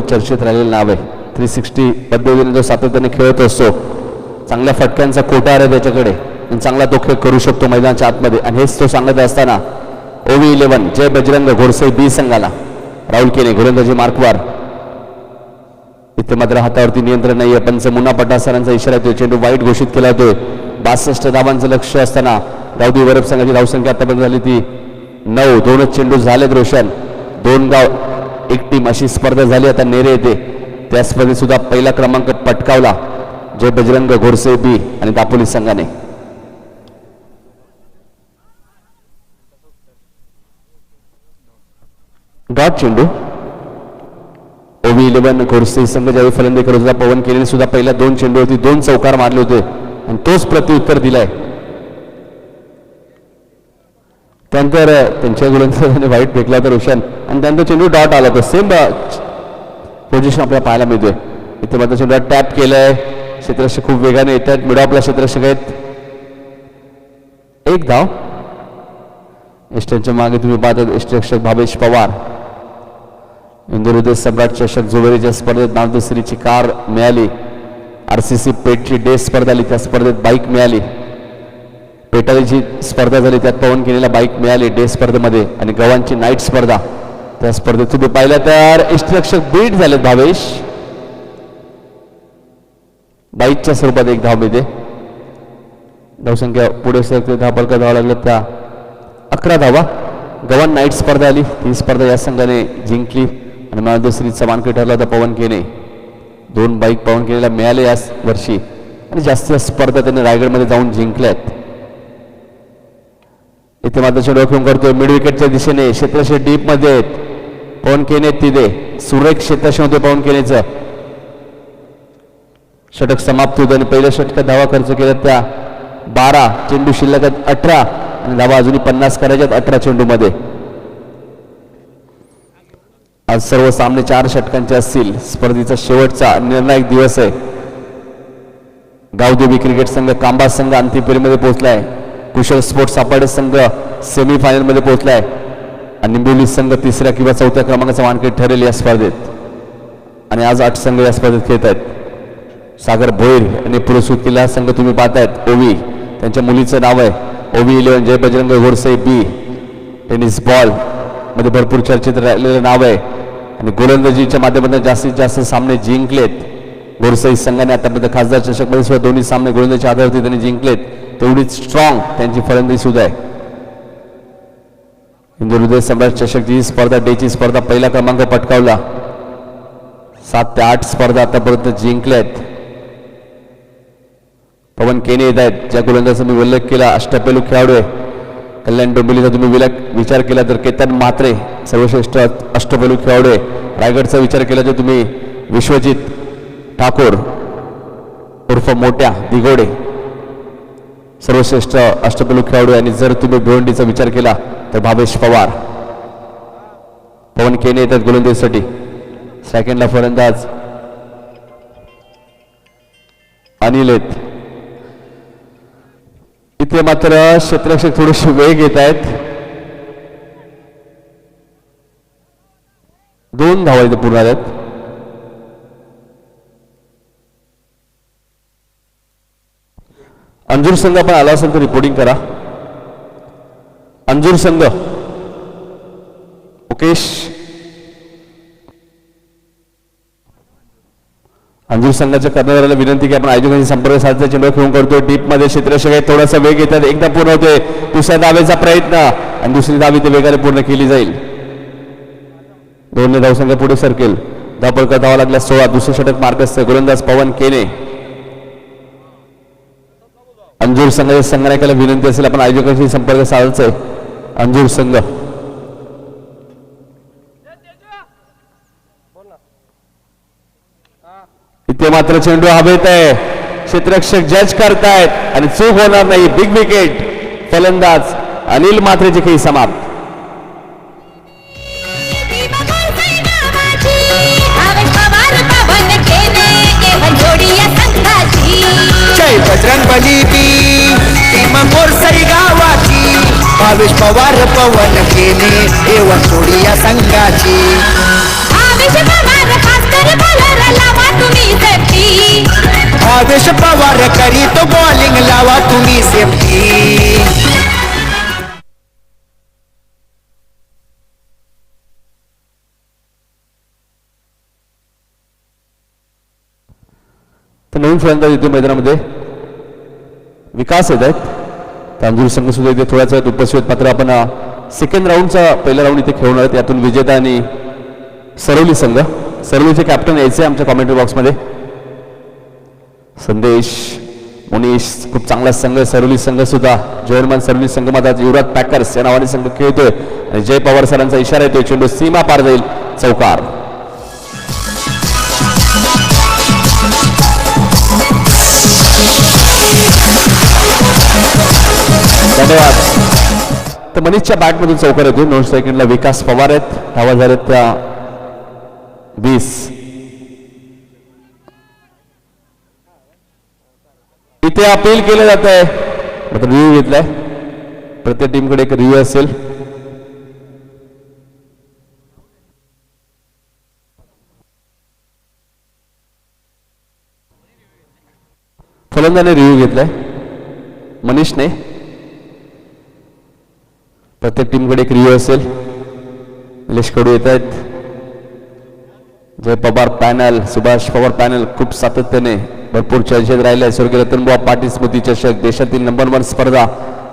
[SPEAKER 4] चर्चेत राहिलेलं नाव आहे. 360 पद्धतीने जो सातत्याने खेळत असतो, चांगल्या फटक्यांचा कोटा आहे त्याच्याकडे आणि चांगला तो खेळ करू शकतो मैदानाच्या आतमध्ये. आणि हेच तो सांगत असताना ओव्ही 11 जय बजरंग घोडसे बी संघाला राहुल केने गोलंदाजी मार्कवर. इथे मात्र हातावरती नियंत्रण नाहीये. पंच मुन्ना पटासरांचा इशारा येतोय. चेंडू वाईट घोषित केला जातोय. 62 धावांचं लक्ष असताना गावदेवी वरप संघाची धावसंख्या आतापर्यंत झाली ती 9. 2च चेंडू झालेत रोशन. 2 गाव एक टीम अशी स्पर्धा झाली. आता नेरे येते. त्या स्पर्धेत सुद्धा पहिला क्रमांक पटकावला जय बजरंग घोडसे बी आणि दापोली संघाने. डॉट चेंडू ओव्ही 11 घोडसे संघ ज्यावेळी फलंदाजी करत होता, पवन केने सुद्धा पहिल्या 2 चेंडूवरती 2 चौकार मारले होते आणि तोच प्रत्युत्तर दिलाय. त्यानंतर त्यांच्या गोलंदाजाने वाईट फेकला तर रोशन आणि त्यानंतर चेंडू डॉट आला. तर सेम पोझिशन आपल्याला पाहायला मिळतोय. इथे मात्र चेंडू टॅप केलाय. क्षेत्ररक्षक खूप वेगाने येतात. मिडो आपला क्षेत्ररक्षक आहेत. 1 धाव. एस्टनच्या मागे तुम्ही पाहतात क्षेत्ररक्षक भावेश पवार. इंदोर उदय सम्राट चषक जुवेरीच्या स्पर्धेत नावदुसरीची कार मिळाली. RCC पेटची डे स्पर्धा आली, त्या स्पर्धेत बाईक मिळाली. पेटालीची स्पर्धा झाली, त्यात पवन केनेला बाईक मिळाली डे स्पर्धेमध्ये. आणि गव्हांची नाईट स्पर्धा, त्या स्पर्धेत तुम्ही पाहिलं तर इष्टरक्षक बीट झालेत भावेश. बाईकच्या स्वरूपात 1 धाव मिळते. धावसंख्या पुढे सरकते. धावफलका धावा लागल्या त्या 11 धावा. गव्हाण नाईट स्पर्धा आली, ती स्पर्धा या संघाने जिंकली आणि मला दुसरीचा मानकरी ठरला होता पवन केने. 2 बाईक पवन केनेला मिळाले या वर्षी आणि जास्त स्पर्धा त्यांनी रायगडमध्ये जाऊन जिंकल्यात. इथे मात्र चेंडू रोखून करतोय मिड विकेटच्या दिशेने. क्षेत्रक्षक डीप मध्ये पवन केने तिथे सुरेख क्षेत्रक्षक होते पवन केनेचं. षटक समाप्त होतं आणि पहिल्या षटकात धावा खर्च केल्या त्या 12. चेंडू शिल्लक 18 आणि धावा अजूनही 50 करायच्यात 18 चेंडूमध्ये. आज सर्व सामने 4 षटकांचे असतील. स्पर्धेचा शेवटचा निर्णायक दिवस आहे. गावदेवी क्रिकेट संघ कांबा संघ अंतिम फेरीमध्ये पोहोचलाय. कुशल स्पोर्ट्स सापाडे संघ सेमीफायनल मध्ये पोहोचलाय आणि निंबिवली संघ 3ऱ्या किंवा 4थ्या क्रमांकाचा मानकरी ठरेल या स्पर्धेत. आणि आज 8 संघ या स्पर्धेत खेळत आहेत. सागर भोईर आणि पुरस्कृत केलेला संघ तुम्ही पाहतायत ओव्ही, त्यांच्या मुलीचं नाव आहे ओव्ही 11 जय बजरंग घोडसे बी. टेनिस बॉल मध्ये भरपूर चर्चेत राहिलेलं नाव आहे आणि गोलंदाजीच्या माध्यमातून जास्तीत जास्त सामने जिंकलेत. घोडसे संघाने आतापर्यंत खासदार चषक मध्ये सुद्धा दोन्ही सामने गोलंदाजीच्या आधारावरती त्यांनी जिंकलेत. तेवढीच स्ट्रॉंग त्यांची फलंदाजी सुद्धा आहे. हिंदू हृदय सम्राट चषकची स्पर्धा डेची स्पर्धा पहिला क्रमांक पटकावला. 7 ते 8 स्पर्धा आतापर्यंत जिंकल्यात. पवन केने येत आहेत. ज्या गोलंदाजाचा मी उल्लेख केला अष्टपैलू खेळाडू आहे. कल्याण डोंबिवलीचा तुम्ही विचार केला तर केतन म्हात्रे सर्वश्रेष्ठ अष्टपैलू खेळाडू आहे. रायगडचा विचार केला तर तुम्ही विश्वजित ठाकूर उर्फ मोठ्या दिगोडे सर्वश्रेष्ठ अष्टपैलू खेळाडू आहे. आणि जर तुम्ही भिवंडीचा विचार केला तर भावेश पवार. पवन केने येतात गोलंदाजीसाठी. सेकंडला फलंदाज अनिल आहेत. इथे मात्र क्षेत्ररक्षक थोडेसे वेग येत आहेत. 2 धावा इथे पूर्ण आहेत. अंजूर संघ पण आला असेल तर रिपोर्टिंग करा. अंजूर संघ मुकेश अंजूर संघाच्या कर्णधाराला विनंती की आपण आयोजकांशी संपर्क साधण्याचा चेंडू खेळून करतोय. डीप मध्ये क्षेत्ररक्षक आहे. थोडासा वेग येतात. एकदा पूर्ण होते. दुसऱ्या धावेचा प्रयत्न आणि दुसरी धाव इथे वेगाने पूर्ण केली जाईल. 2 धावसंख्या पुढे सरकेल. धावपळका धावा लागल्या 16. दुसरे षटक मार्गस्थ गोलंदाज पवन केने. अंजूर संघाच्या संघनायकाला विनंती असेल आपण आयोजकांशी संपर्क साधायचा आहे. अंजूर संघ इथे मात्र चेंडू हवेत आहे. क्षेत्ररक्षक जज करतायत आणि चूक होणार नाही. Big wicket. फलंदाज अनिल म्हात्रेची खेळी समाप्त.
[SPEAKER 2] जय बजरंग बली टीम मोरसई गावाची भावेश पवार पवन केने एवं जोडी या संघाची. भावेश पवार करी तो बॉलिंग लावा तुम्ही सेफ्टी.
[SPEAKER 4] तर नवीन फलंदाज येतो मैदानामध्ये विकास येत आहेत. तांजूर संघ सुद्धा इथे थोड्याच वेळात उपस्थित. मात्र आपण सेकंड राऊंडचा पहिला राऊंड इथे खेळून आहेत. यातून विजेता आणि सरवली संघ. सरवलीचे कॅप्टन यायचे आमच्या कॉमेंट्री बॉक्समध्ये. संदेश मुनीश खूप चांगला संघ सरवली संघ सुद्धा. जयरमान सरवली संघ मध्ये युवराज पॅकर्स या नावाने संघ खेळतोय आणि जय पवार सरांचा इशारा येतोय. चेंडू सीमा पार जाईल. चौकार. धन्यवाद. तर मनीषच्या बॅटमधून चौकार येतो. 9 सेकंडला विकास पवार आहेत. धावा झाल्यात त्या 20. इथे अपील केलं जात आहे. मात्र रिव्ह्यू घेतलाय. प्रत्येक टीमकडे एक रिव्ह्यू असेल. फलंदाने रिव्ह्यू घेतलाय मनीषने. प्रत्येक टीमकडे एक रिव्ह्यू असेल. निलेश कडू येत आहेत. जय पवार पॅनल सुभाष पवार पॅनल खूप सातत्याने भरपूर चर्चेत राहिले. स्वर्गीय रतनबुवा पाटील स्मृती चषक देशातील नंबर 1 स्पर्धा.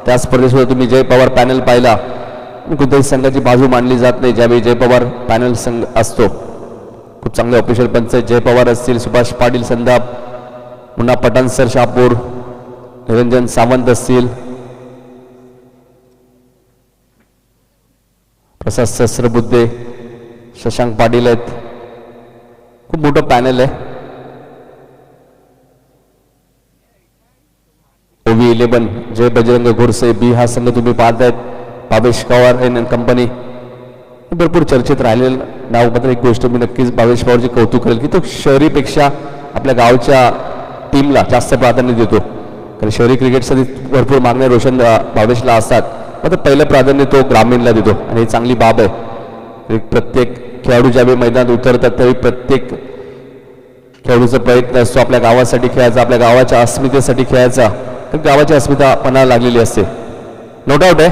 [SPEAKER 4] त्या स्पर्धेत सुद्धा तुम्ही जय पवार पॅनल पाहिला. कोणत्याही संघाची बाजू मांडली जात नाही ज्यावेळी जय पवार पॅनल संघ असतो. खूप चांगले ऑफिशियल पंच जय पवार असतील. सुभाष पाटील संधाप, मुन्ना पठाण सर शहापूर, निरंजन सावंत असतील, प्रसाद सहस्रबुद्धे, शशांक पाटील आहेत. खूप मोठं पॅनल आहे. ओवी 11 जय बजरंग घोरसे बी हा संघ तुम्ही पाहतायत. भावेश पवार एन कंपनी भरपूर चर्चेत राहिलेलं नाव. मात्र एक गोष्ट मी नक्कीच भावेश पवारची कौतुक करेल की तो शहरीपेक्षा आपल्या गावच्या टीमला जास्त प्राधान्य देतो. कारण शहरी क्रिकेटसाठी भरपूर मागण्या रोशन भावेशला असतात. मात्र पहिलं प्राधान्य तो ग्रामीणला देतो आणि ही चांगली बाब आहे. प्रत्येक खेळाडू ज्यावेळी मैदानात उतरतात त्यावेळी प्रत्येक खेळाडूचा प्रयत्न असतो आपल्या गावासाठी खेळायचा, आपल्या गावाच्या अस्मितेसाठी खेळायचा. तर गावाची अस्मिता पणाला लागलेली असते. नो डाऊट आहे.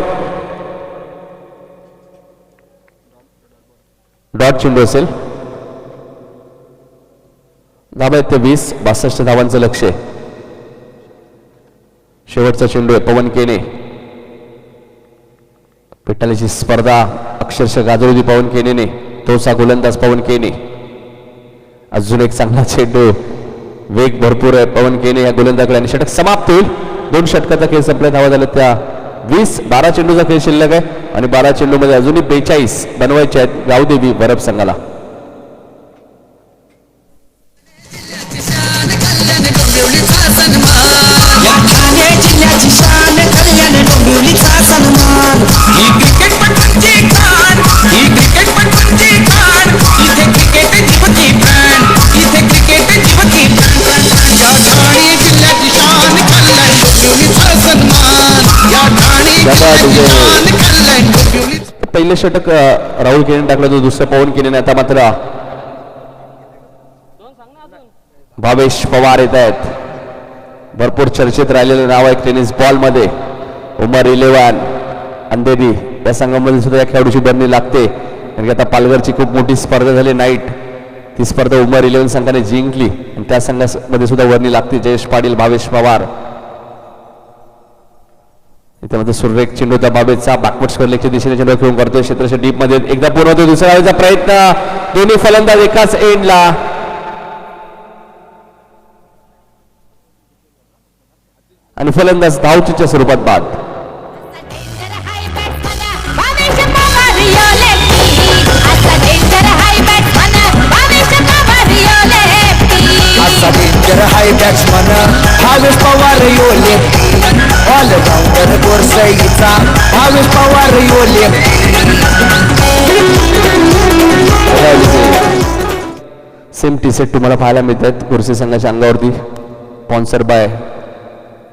[SPEAKER 4] डॉट चेंडू असेल. धावा आहेत ते 20. 62 धावांचं लक्ष आहे. शेवटचा चेंडू आहे पवन केने. पिटालीची स्पर्धा अक्षरशः गाजवली पवन केनेने. तोच हा गोलंदाज पवन केने. अजून एक चांगला चेंडू, वेग भरपूर आहे पवन केने या गोलंदाजाकडे आणि षटक समाप्त होईल. 2 षटकाचा खेळ संपला. धावा झाल्या त्या 12 चेंडूचा खेळ शिल्लक आहे आणि 12 चेंडूमध्ये अजूनही 42 बनवायचे आहेत गावदेवी वरप संघाला.
[SPEAKER 2] या ठाणे जिल्ह्याची शान कल्याण डोंबिवलीचा सन्मान. ही क्रिकेटपटूंची खाण, ही क्रिकेटपटूंची खाण. इथे क्रिकेट जीवती प्राण, इथे क्रिकेट जीवती प्राण. या ठाणे जिल्ह्याची शान कल्याण डोंबिवलीचा सन्मान. या ठाणे जिल्ह्याची शान कल्याण डोंबिवली.
[SPEAKER 4] पहिले षटक राहुल केने टाकलं होतं, दुसरं पवन केने. आता मात्र भावेश पवार येत आहेत. भरपूर चर्चेत राहिलेलं नाव आहे टेनिस बॉल मध्ये. उमर 11 अंधेरी या संघामध्ये सुद्धा या खेळाडूची बरणी लागते, कारण की आता पालघरची खूप मोठी स्पर्धा झाली नाईट. ती स्पर्धा उमर 11 संघाने जिंकली आणि त्या संघामध्ये सुद्धा वर्णी लागते. जयेश पाटील, भावेश पवार. इथे मध्ये सुरेख चेंडू होता बाबेचा. बॅकवर्ड स्क्वेअरलेगच्या दिशेने चेंडू खेळून करतोय क्षेत्राच्या डीप मध्ये. एकदा पूर्ण होतो, दुसरा वेळेचा प्रयत्न. दोन्ही फलंदाज एकाच एंडला. आणि फलंदाज धावचीच्या स्वरूपात बाद.
[SPEAKER 3] डेंजर हाय बॅट्समन भावेश पवार यो लेफ्टी. असा डेंजर हाय बॅट्समन भावेश पवार यो लेफ्टी.
[SPEAKER 2] असा डेंजर हाय बॅट्समन भावेश पवार यो लेफ्टी. ऑलराऊंडर गोरसईचा भावेश पवार यो लेफ्टी.
[SPEAKER 4] सेम टी सेट तुम्हाला पाहायला मिळतात कुर्सी संघाच्या अंगावरती. स्पॉन्सर बाय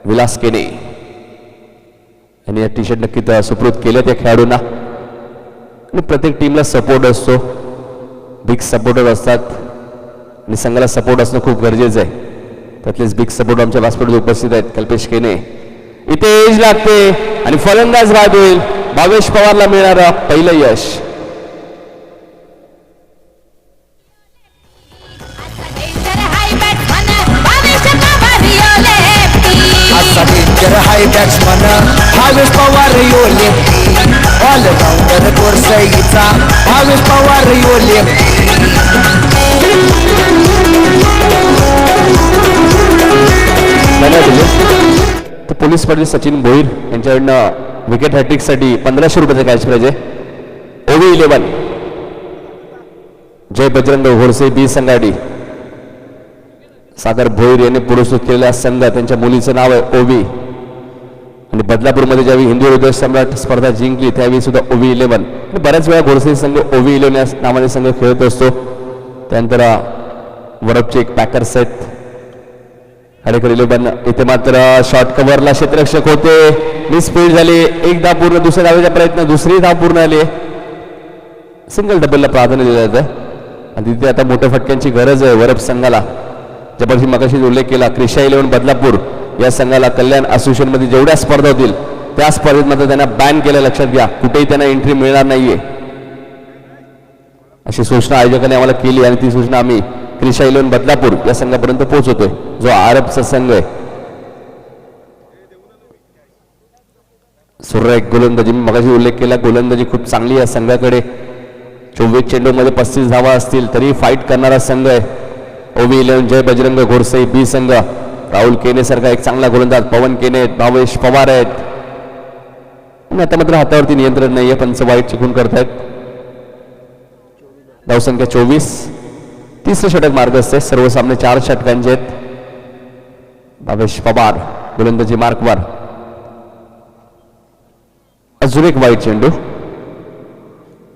[SPEAKER 4] विलास केने यांनी या टी शर्ट नक्की सुप्रत केल्या त्या खेळाडूंना. आणि प्रत्येक टीमला सपोर्ट असतो, बिग सपोर्टर असतात आणि संघाला सपोर्ट असणं खूप गरजेचं आहे. त्यातलेच बिग सपोर्ट आमच्या व्यासपीठावर उपस्थित आहेत. कल्पेश केने इथे एज लागते आणि फलंदाज बाद होईल. भावेश पवारला मिळणारं पहिलं यश.
[SPEAKER 3] असा डेंजर हाय बॅट्समन भावेश पवार यो लेफ्टी.
[SPEAKER 2] असा डेंजर हाय बॅट्समन भावेश पवार यो लेफ्टी. ऑलराऊंडर गोरसईचा भावेश पवार यो लेफ्टी.
[SPEAKER 4] तर पोलीस स्पर्धेत सचिन भोईर यांच्याकडनं विकेट हॅट्रिकसाठी 1500 रुपयाचा कॅश प्राइज आहे. ओव्ही 11 जय बजरंग घोडसे बी संघाडी. सागर भोईर यांनी पुरस्कृत केलेला संघ, त्यांच्या मुलीचं नाव आहे ओवी. आणि बदलापूरमध्ये ज्यावेळी हिंदू हृदय सम्राट स्पर्धा जिंकली त्यावेळी सुद्धा ओव्ही 11. आणि बऱ्याच वेळा घोडसे संघ ओव्ही 11 या नावाने संघ खेळत असतो. त्यानंतर वरपचे एक पॅकर्स आहेत हरेकर 11. इथे मात्र शॉर्ट कव्हरला क्षेत्ररक्षक होते, मिस फील्ड झाली. एक धाव पूर्ण, दुसऱ्या धावेचा प्रयत्न, दुसरी धाव पूर्ण आली. सिंगल डबलला प्राधान्य दिलं जातं आणि तिथे आता मोठ्या फटक्यांची गरज आहे वरप संघाला. जबरदस्ती मगाशी उल्लेख केला क्रिशा 11 बदलापूर या संघाला कल्याण असोसिएशनमध्ये जेवढ्या स्पर्धा होतील त्या स्पर्धेत मात्र त्यांना बॅन केलं. लक्षात घ्या, कुठेही त्यांना एंट्री मिळणार नाहीये अशी सूचना आयोजकांनी आम्हाला केली आणि ती सूचना आम्ही क्रिशा 11 बदलापूर या संघापर्यंत पोहोचवतोय जो आरबचा संघ आहे. सुरेख गोलंदाजी, मी मगाशी उल्लेख केला गोलंदाजी खूप चांगली या संघाकडे. 24 चेंडूमध्ये 35 धावा असतील तरी फाईट करणारा संघ आहे. ओव्ही 11 जय बजरंग घोडसे बी संघ. राहुल केने सारखा एक चांगला गोलंदाज, पवन केने, भावेश पवार आहेत. आणि आता मात्र हातावरती नियंत्रण नाहीये, पंच वाईट चिकून करतायत. धावसंख्या 24. तिसरं षटक मार्गस्थ आहे. सर्व सामने 4 षटकांचे आहेत. भावेश पवार गोलंदाजी मार्कवर. अजून एक वाईट चेंडू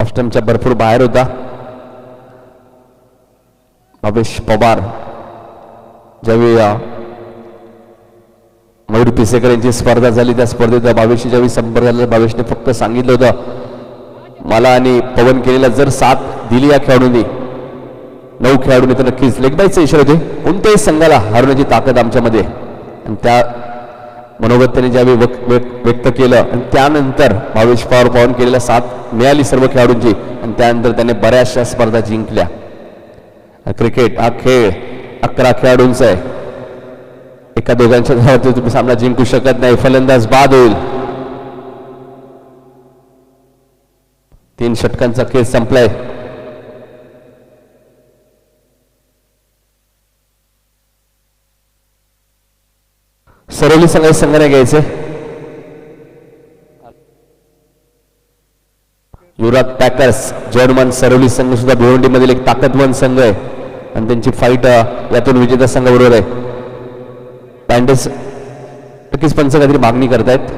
[SPEAKER 4] ऑफस्टंपच्या भरपूर बाहेर होता. भावेश पवार ज्यावेळी मयूर पिसेकर यांची स्पर्धा झाली त्या स्पर्धेत भावेशशी ज्यावेळी संपर्क झाला भावेशने फक्त सांगितलं होतं मला आणि पवन केलेला जर साथ दिली या खेळाडूंनी 9 खेळाडूंनी तर नक्कीच लेग बायचे इशारे होते. कोणत्याही संघाला हरवण्याची ताकद आमच्यामध्ये आणि त्या मनोगत त्यांनी ज्यावेळी व्यक्त केलं आणि त्यानंतर भावेश पवार पवन केलेला साथ मिळाली सर्व खेळाडूंची आणि त्यानंतर त्याने बऱ्याचशा स्पर्धा जिंकल्या. क्रिकेट हा खेळ 11 खेळाडूंचा आहे. एका दोघांच्या धावात तुम्ही सामना जिंकू शकत नाही. फलंदाज बाद होईल. 3 षटकांचा खेळ संपलाय. सरवली संघाने घ्यायचे. युवराज पॅकर्स जर्मन सरवली संघ सुद्धा भिवंडी मधील एक ताकदवान संघ आहे आणि त्यांची फाईट यातून विजेता संघाबरोबर आहे. बँडेज नक्कीच पंच काहीतरी मागणी करतायत.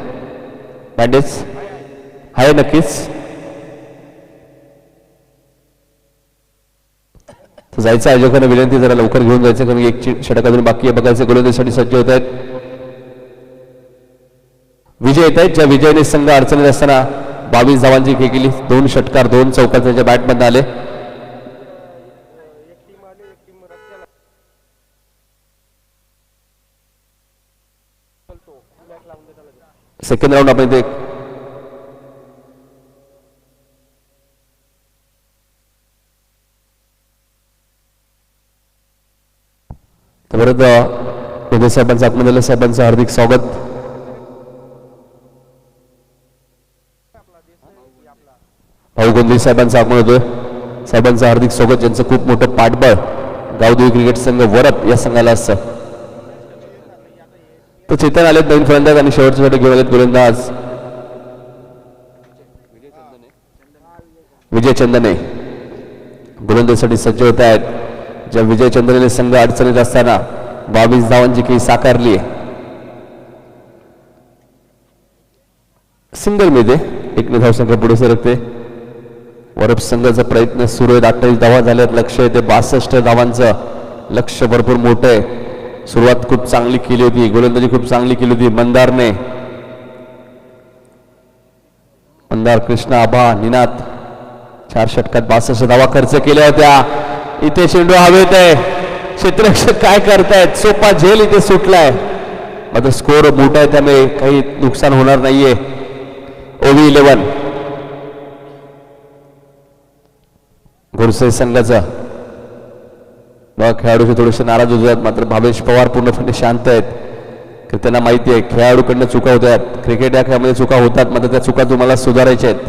[SPEAKER 4] बँडेज आहे नक्कीच. जायचं आयोजकांना विनंती जरा लवकर घेऊन जायचं कारण एक षटक अजून बाकी आहे. बघायचं गोलंदाजीसाठी सज्ज होत आहेत. विजय येत आहेत. ज्या विजयाने संघ अडचणीत असताना 22 धावांची खेळी केली. 2 षटकार 2 चौकार त्यांच्या बॅटमधून आले. सेकंड राऊंड आपण इथे परत उदय साहेबांचं आत्मदल साहेबांचं हार्दिक स्वागत. भाऊ गोंधळी साहेबांचं आगमन होतोय. साहेबांचं हार्दिक स्वागत. ज्यांचं खूप मोठं पाठबळ गावदेवी क्रिकेट संघ वरप या संघाला असतं. तर चेतन आलेत नवीन फलंदाज आणि शेवटच्या साठी घेऊन आलेत गोलंदाज विजय चंदने. गोलंदाजीसाठी सज्ज होत आहेत. ज्या विजय चंद्रने संघ अडचणीत असताना 22 धावांची खेळी साकारली आहे. सिंगल मध्ये 1 धावसंख्या पुढे सरकते. वरप संघाचा प्रयत्न सुरू आहे. 28 धावा झाल्यात. लक्ष आहे ते 62 धावांचं लक्ष भरपूर मोठं आहे. सुरुवात खूप चांगली केली होती. गोलंदाजी खूप चांगली केली होती मंदारने. मंदार कृष्ण आभा निनाद 4 षटकात 62 धावा खर्च केल्या होत्या. इथे चेंडू हवेत आहे. क्षेत्ररक्षक काय करतायत. सोपा झेल इथे सुटलाय. मात्र स्कोर मोठा आहे त्यामुळे काही नुकसान होणार नाहीये. ओव्ही 11 घोरसे संघाचा खेळाडूचे थोडेसे नाराज होत आहेत. मात्र भावेश पवार पूर्णपणे शांत आहेत. त्यांना माहिती आहे खेळाडूकडनं चुका होत आहेत. क्रिकेट या खेळामध्ये चुका होतात मात्र त्या चुका तुम्हाला सुधारायच्या आहेत.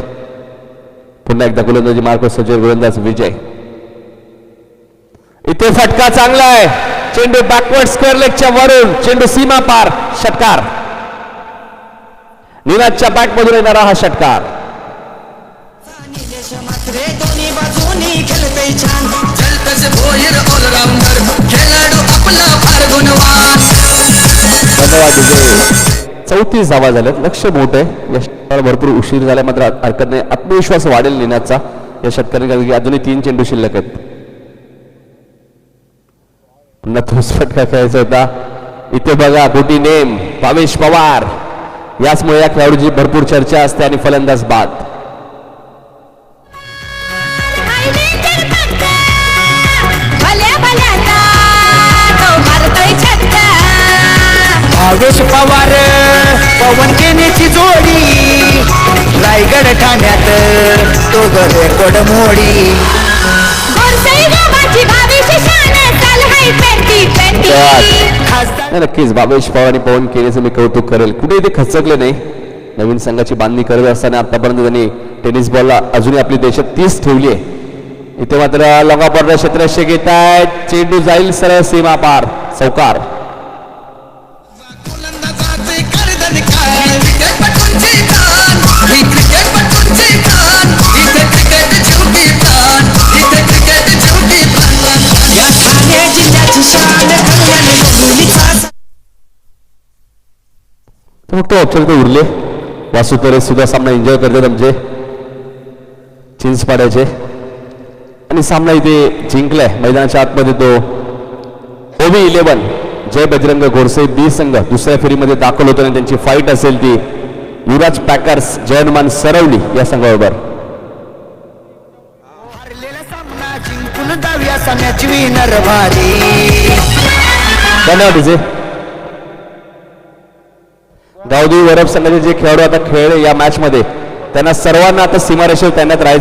[SPEAKER 4] पुन्हा एकदा गोलंदाजी मार्ग सज्ज गोलंदाज विजय. इथे फटका चांगला आहे. चेंडू बॅकवर्ड स्क्वेअर लेगच्या वरून चेंडू सीमा पार. षटकार. निनादच्या बॅटमधून येणारा हा षटकार.
[SPEAKER 2] दोन्ही बाजूनी खेळतय छान. चलतच भोईर ऑलराऊंडर खेळाडू आपला फार गुणवान.
[SPEAKER 4] धन्यवाद विजय. 34 धावा झाल्यात. लक्ष मोठं आहे. या षटकाला भरपूर उशीर झाला मात्र हरकत नाही. आत्मविश्वास वाढेल निनादचा या षटकाने कारण की अजूनही 3 चेंडू शिल्लक आहेत. पुन्हा तोच फटका खेळायचा होता. इथे बघा गुटी नेम भावेश पवार. याचमुळे या खेळाडूची भरपूर चर्चा असते आणि फलंदाज बाद.
[SPEAKER 2] भावेश पवार पवन केनेची जोडी. रायगड ठाण्यात तो रेकॉर्ड मोडी.
[SPEAKER 4] नक्कीच भावेश पवार आणि पवन केनेचं मी कौतुक करेल. कुठे इथे खचकले नाही. नवीन संघाची बांधणी करत असताना आतापर्यंत त्यांनी टेनिस बॉलला अजूनही आपली देशात 30 ठेवली आहे. इथे मात्र लॉंगाबॉर्डर क्षेत्ररक्षक येत आहेत. चेंडू जाईल सरळ सीमा पार. चौकार. फक्त ऑप्शन ते उरले. वासुतरे सुद्धा सामना एन्जॉय करतात आमचे चिंच पाड्याचे आणि सामना इथे जिंकलाय. मैदानाच्या आतमध्ये तो ओव्ही 11 जय बजरंग घोरसे बी संघ दुसऱ्या फेरीमध्ये दाखल होतो आणि त्यांची फाईट असेल ती युवराज पॅकर्स जयनमान सरवली या संघाबरोबर. धन्यवाद विजय. गावदेवी वरप संघाचे जे खेळाडू आता खेळले या मॅच मध्ये त्यांना सर्वांना आता सीमारेषेवर तैनात राहायचं.